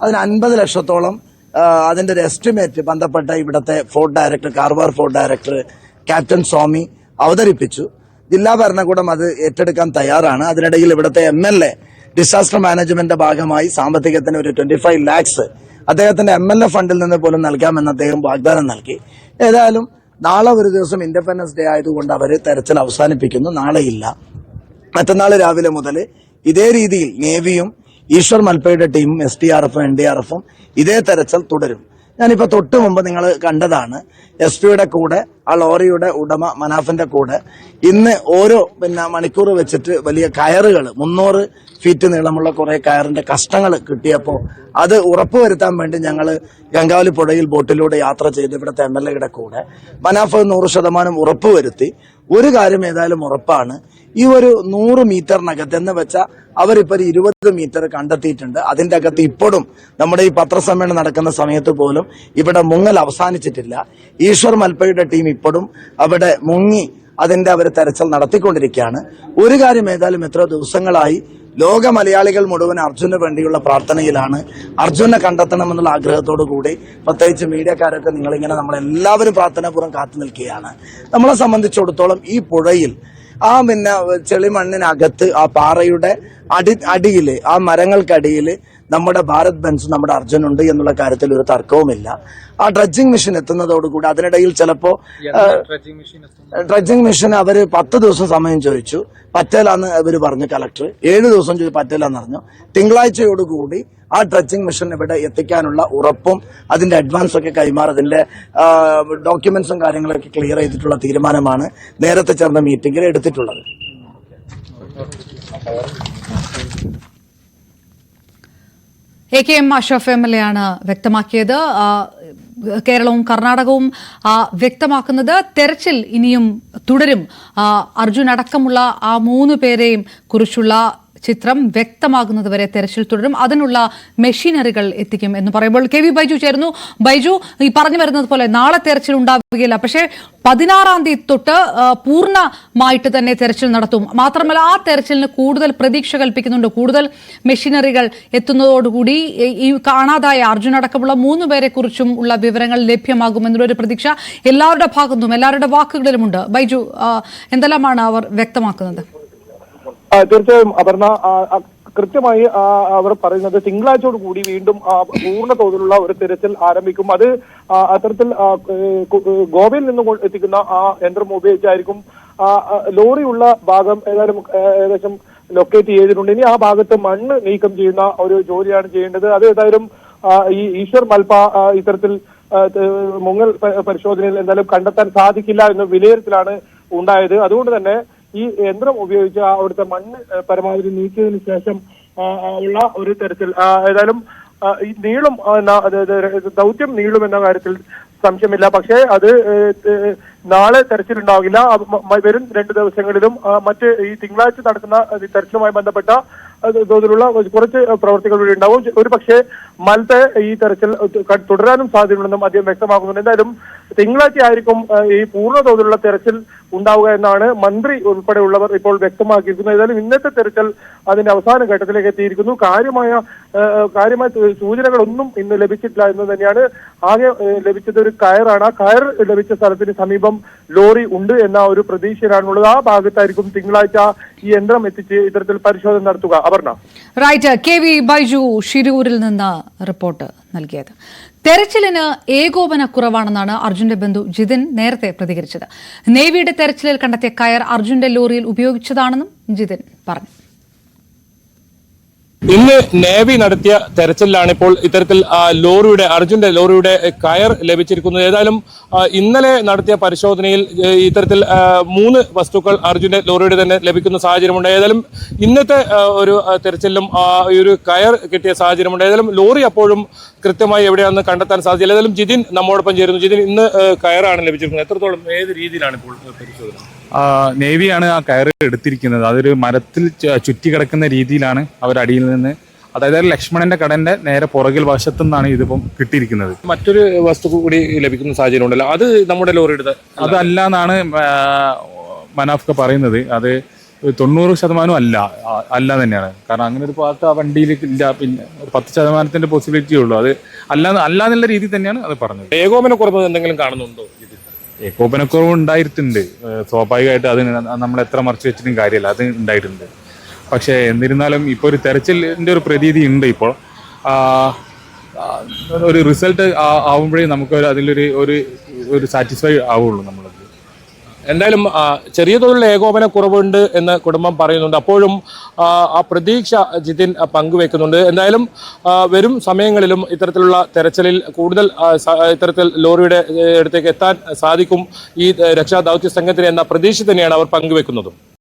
അതിന് 50 ലക്ഷത്തോളം അതിന്റെ ഒരു എസ്റ്റിമേറ്റ് ബന്ധപ്പെട്ട ഇവിടുത്തെ fort director, Karwar fort director captain Swamy അവതരിപ്പിച്ചു. ജില്ലാ ഭരണകൂടം അത് ഏറ്റെടുക്കാൻ തയ്യാറാണ്. അതിനിടയിൽ ഇവിടുത്തെ MLA ഡിസാസ്റ്റർ മാനേജ്മെന്റിന്റെ ഭാഗമായി സാമ്പത്തികത്തിന് ഒരു 25 lakhs അദ്ദേഹത്തിന്റെ MLA ഫണ്ടിൽ നിന്ന് പോലും നൽകാമെന്ന് അദ്ദേഹം വാഗ്ദാനം നൽകി. ഏതായാലും നാളെ ഒരു ദിവസം ഇൻഡിപെൻഡൻസ് ഡേ ആയതുകൊണ്ട് അവർ തെരച്ചിൽ അവസാനിപ്പിക്കുന്നു. നാളെയില്ല, മറ്റന്നാൾ രാവിലെ മുതൽ ഇതേ രീതിയിൽ നേവിയും ഈശ്വർ മൽപ്പയുടെ ടീമും SDRF NDRF ഇതേ തെരച്ചിൽ തുടരും. ഞാനിപ്പോ തൊട്ട് മുമ്പ് നിങ്ങൾ കണ്ടതാണ് SP-യുടെ കൂടെ ആ ലോറിയുടെ ഉടമ മനാഫിന്റെ കൂടെ ഇന്ന് ഓരോ മണിക്കൂർ വെച്ചിട്ട് വലിയ കയറുകൾ 300 ഫീറ്റ് നീളമുള്ള കുറെ കയറിന്റെ കഷ്ണങ്ങൾ കിട്ടിയപ്പോൾ അത് ഉറപ്പുവരുത്താൻ വേണ്ടി ഞങ്ങൾ ഗംഗാവലി പുഴയിൽ ബോട്ടിലൂടെ യാത്ര ചെയ്ത് ഇവിടുത്തെ MLA-യുടെ കൂടെ മനാഫ് 100% ഉറപ്പുവരുത്തി. ഒരു കാര്യം ഏതായാലും ഉറപ്പാണ്, ഈ ഒരു 100 മീറ്ററിനകത്ത് എന്ന് വെച്ചാൽ അവരിപ്പോ 20 മീറ്റർ കണ്ടെത്തിയിട്ടുണ്ട്. അതിന്റെ അകത്ത് ഇപ്പോഴും നമ്മുടെ ഈ പത്രസമ്മേളനം നടക്കുന്ന സമയത്ത് പോലും ഇവിടെ മുങ്ങൽ അവസാനിച്ചിട്ടില്ല. ഈശ്വർ മൽപ്പയുടെ ടീം ഇപ്പോഴും അവിടെ മുങ്ങി അതിന്റെ അവർ തെരച്ചിൽ നടത്തിക്കൊണ്ടിരിക്കുകയാണ്. ഒരു കാര്യം ഏതായാലും എത്ര ദിവസങ്ങളായി ലോക മലയാളികൾ മുഴുവൻ അർജുന് വേണ്ടിയുള്ള പ്രാർത്ഥനയിലാണ്. അർജുനെ കണ്ടെത്തണമെന്നുള്ള ആഗ്രഹത്തോടു കൂടി പ്രത്യേകിച്ച് മീഡിയക്കാരൊക്കെ നിങ്ങളിങ്ങനെ നമ്മളെല്ലാവരും പ്രാർത്ഥനാപൂർവ്വം കാത്തു നിൽക്കുകയാണ്. നമ്മളെ സംബന്ധിച്ചിടത്തോളം ഈ പുഴയിൽ ആ ചെളിമണ്ണിനകത്ത് ആ പാറയുടെ അടിയിൽ ആ മരങ്ങൾക്കടിയിൽ നമ്മുടെ ഭാരത് ബെൻസ് നമ്മുടെ അർജുനുണ്ട് എന്നുള്ള കാര്യത്തിൽ ഒരു തർക്കവുമില്ല. ആ ഡ്രഡ്ജിംഗ് മെഷീൻ എത്തുന്നതോടുകൂടി അതിനിടയിൽ ചിലപ്പോ ഡ്രഡ്ജിംഗ് മെഷീൻ അവര് 10 ദിവസം സമയം ചോദിച്ചു, പറ്റേലാന്ന് അവര് പറഞ്ഞു. കളക്ടർ 7 ദിവസം ചോദിച്ചു, പറ്റേലാന്ന് പറഞ്ഞു. തിങ്കളാഴ്ചയോടുകൂടി ആ ഡ്രഡ്ജിംഗ് മെഷീൻ ഇവിടെ എത്തിക്കാനുള്ള ഉറപ്പും അതിന്റെ അഡ്വാൻസ് ഒക്കെ അതിന്റെ ഡോക്യുമെന്റ്സും കാര്യങ്ങളൊക്കെ ക്ലിയർ ചെയ്തിട്ടുള്ള തീരുമാനമാണ് നേരത്തെ ചേർന്ന മീറ്റിംഗിൽ എടുത്തിട്ടുള്ളത്. AKM അഷ്റഫ് MLA ആണ് വ്യക്തമാക്കിയത്. കേരളവും കർണാടകവും വ്യക്തമാക്കുന്നത് തെരച്ചിൽ ഇനിയും തുടരും. അർജുൻ അടക്കമുള്ള ആ 3 പേരെയും കുറിച്ചുള്ള ചിത്രം വ്യക്തമാകുന്നതുവരെ തെരച്ചിൽ തുടരും. അതിനുള്ള മെഷീനറികൾ എത്തിക്കും എന്ന് പറയുമ്പോൾ KV ബൈജു ചേരുന്നു. ബൈജു, ഈ പറഞ്ഞു വരുന്നത് പോലെ നാളെ തെരച്ചിൽ ഉണ്ടാവുകയില്ല, പക്ഷേ 16-ാം തീയതി തൊട്ട് പൂർണ്ണമായിട്ട് തന്നെ തെരച്ചിൽ നടത്തും. മാത്രമല്ല ആ തെരച്ചിലിന് കൂടുതൽ പ്രതീക്ഷ കൽപ്പിക്കുന്നുണ്ട്. കൂടുതൽ മെഷീനറികൾ എത്തുന്നതോടുകൂടി ഈ കാണാതായ അർജുൻ അടക്കമുള്ള 3 പേരെ കുറിച്ചും ഉള്ള വിവരങ്ങൾ ലഭ്യമാകുമെന്നുള്ളൊരു പ്രതീക്ഷ എല്ലാവരുടെ ഭാഗത്തും എല്ലാവരുടെ വാക്കുകളിലുമുണ്ട്. ബൈജു, എന്തെല്ലാമാണ് അവർ വ്യക്തമാക്കുന്നത്? തീർച്ചയായും അപർണ, കൃത്യമായി അവർ പറയുന്നത് തിങ്കളാഴ്ചയോട് കൂടി വീണ്ടും പൂർണ്ണ തോതിലുള്ള ഒരു തിരച്ചിൽ ആരംഭിക്കും. അത് അത്തരത്തിൽ ഗോവയിൽ നിന്ന് എത്തിക്കുന്ന ആ യന്ത്രം ഉപയോഗിച്ചായിരിക്കും. ലോറിയുള്ള ഭാഗം ഏകദേശം ലൊക്കേറ്റ് ചെയ്തിട്ടുണ്ട്. ഇനി ആ ഭാഗത്ത് മണ്ണ് നീക്കം ചെയ്യുന്ന ഒരു ജോലിയാണ് ചെയ്യേണ്ടത്. അത് ഏതായാലും ഈ ഈശ്വർ മൽപ്പ ഇത്തരത്തിൽ മുങ്ങൽ പരിശോധനയിൽ എന്തായാലും കണ്ടെത്താൻ സാധിക്കില്ല എന്ന വിലയിരുത്തലാണ് ഉണ്ടായത്. അതുകൊണ്ട് തന്നെ ഈ യന്ത്രം ഉപയോഗിച്ച് അവിടുത്തെ മണ്ണ് പരമാവധി നീക്കിയതിനു ശേഷം ഉള്ള ഒരു തരത്തിൽ ഏതായാലും ഈ ദൗത്യം നീളും എന്ന കാര്യത്തിൽ സംശയമില്ല. പക്ഷേ അത് നാളെ തെരച്ചിലുണ്ടാവില്ല. വരും 2 ദിവസങ്ങളിലും മറ്റ് ഈ തിങ്കളാഴ്ച നടക്കുന്ന തെരച്ചിലുമായി ബന്ധപ്പെട്ട തോതിലുള്ള കുറച്ച് പ്രവർത്തികൾ ഇവിടെ ഉണ്ടാവും. ഒരു പക്ഷേ മൽപ്പ ഈ തെരച്ചിൽ തുടരാനും സാധ്യതയുണ്ടെന്നും അദ്ദേഹം വ്യക്തമാക്കുന്നുണ്ട്. എന്തായാലും തിങ്കളാഴ്ച ആയിരിക്കും ഈ പൂർണ്ണ തോതിലുള്ള തെരച്ചിൽ ഉണ്ടാവുക എന്നാണ് മന്ത്രി ഉൾപ്പെടെയുള്ളവർ ഇപ്പോൾ വ്യക്തമാക്കിയിരിക്കുന്നത്. ഏതായാലും ഇന്നത്തെ തെരച്ചിൽ അതിന്റെ അവസാന ഘട്ടത്തിലേക്ക് എത്തിയിരിക്കുന്നു. കാര്യമായ സൂചനകളൊന്നും ഇന്ന് ലഭിച്ചിട്ടില്ല എന്ന് തന്നെയാണ്. ആകെ ലഭിച്ചത് ഒരു കയറാണ്. ആ കയർ ലഭിച്ച സ്ഥലത്തിന് സമീപം ലോറി ഉണ്ട് എന്ന ഒരു പ്രതീക്ഷയിലാണുള്ളത്. ആ ഭാഗത്തായിരിക്കും തിങ്കളാഴ്ച ഈ യന്ത്രം എത്തിച്ച് ഇത്തരത്തിൽ പരിശോധന നടത്തുക. അപർണ. റൈറ്റ്. KV ബൈജു ഷിരൂരിൽ നിന്ന് റിപ്പോർട്ട് നൽകിയത്. തെരച്ചിലിന് ഏകോപനക്കുറവാണെന്നാണ് അർജുന്റെ ബന്ധു ജിതിൻ നേരത്തെ പ്രതികരിച്ചത്. നേവിയുടെ തെരച്ചിലിൽ കണ്ടെത്തിയ കയർ അർജുന്റെ ലോറിയിൽ ഉപയോഗിച്ചതാണെന്നും ജിതിൻ പറഞ്ഞു. ഇന്ന് നേവി നടത്തിയ തെരച്ചിലാണ് ഇപ്പോൾ ഇത്തരത്തിൽ അർജുന്റെ ലോറിയുടെ കയർ ലഭിച്ചിരിക്കുന്നത്. ഏതായാലും ഇന്നലെ നടത്തിയ പരിശോധനയിൽ ഇത്തരത്തിൽ 3 വസ്തുക്കൾ അർജുന്റെ ലോറിയുടെ തന്നെ ലഭിക്കുന്ന സാഹചര്യമുണ്ട്. ഏതായാലും ഇന്നത്തെ ഒരു തെരച്ചിലും ഈ ഒരു കയർ കിട്ടിയ സാഹചര്യമുണ്ട്. ഏതായാലും ലോറി അപ്പോഴും കൃത്യമായി എവിടെയാണെന്ന് കണ്ടെത്താൻ സാധിച്ചില്ല. ഏതായാലും ജിതിൻ നമ്മോടൊപ്പം ചേരുന്നു. ജിതിൻ, ഇന്ന് കയറാണ് ലഭിച്ചിരിക്കുന്നത്. എത്രത്തോളം ഏത് രീതിയിലാണ് ഇപ്പോൾ പരിശോധന? നേവിയാണ് ആ കയറ് എടുത്തിരിക്കുന്നത്. അതൊരു മരത്തിൽ ചുറ്റി കിടക്കുന്ന രീതിയിലാണ് അവരടിയിൽ നിന്ന്, അതായത് ലക്ഷ്മണന്റെ കടന്റെ നേരെ പുറകിൽ വശത്തു നിന്നാണ് ഇതിപ്പം കിട്ടിയിരിക്കുന്നത്. മറ്റൊരു വസ്തു കൂടി ലഭിക്കുന്ന സാഹചര്യം ഉണ്ടല്ലോ, അത് നമ്മുടെ ലോറിയുടെ അതല്ല എന്നാണ് മനാഫ്ക പറയുന്നത്. അത് 90% അല്ല തന്നെയാണ്. കാരണം അങ്ങനെ ഒരു പാർട്ട് ആ വണ്ടിയിൽ ഇല്ല. പിന്നെ ഒരു 10% പോസിബിലിറ്റി ഉള്ളൂ. അത് അല്ലാന്നുള്ള രീതിയിൽ തന്നെയാണ് അത് പറഞ്ഞത്. ഏകോപനക്കുറവ് എന്തെങ്കിലും കാണുന്നുണ്ടോ ഇതിൽ? ഏകോപനക്കുറവ് ഉണ്ടായിട്ടുണ്ട്. സ്വാഭാവികമായിട്ട് അത് നമ്മൾ എത്ര മറച്ചു വെച്ചിട്ടും കാര്യമില്ല, അത് ഉണ്ടായിട്ടുണ്ട്. പക്ഷേ എന്നിരുന്നാലും ഇപ്പോൾ ഒരു തെരച്ചിലിൻ്റെ ഒരു പ്രതീതി ഉണ്ട്. ഇപ്പോൾ ഒരു റിസൾട്ട് ആവുമ്പോഴേ നമുക്ക് അതിലൊരു ഒരു സാറ്റിസ്ഫൈ ആവുള്ളൂ നമ്മളത്. എന്തായാലും ചെറിയ തോതിലുള്ള ഏകോപനക്കുറവുണ്ട് എന്ന് കുടുംബം പറയുന്നുണ്ട്. അപ്പോഴും ആ പ്രതീക്ഷ ജിതിൻ പങ്കുവെക്കുന്നുണ്ട്. എന്തായാലും വരും സമയങ്ങളിലും ഇത്തരത്തിലുള്ള തെരച്ചിലിൽ കൂടുതൽ ഇത്തരത്തിൽ ലോറിയുടെ അടുത്തേക്ക് എത്താൻ സാധിക്കും ഈ രക്ഷാദൗത്യ സംഘത്തിന് എന്ന പ്രതീക്ഷ തന്നെയാണ് അവർ പങ്കുവെക്കുന്നതും.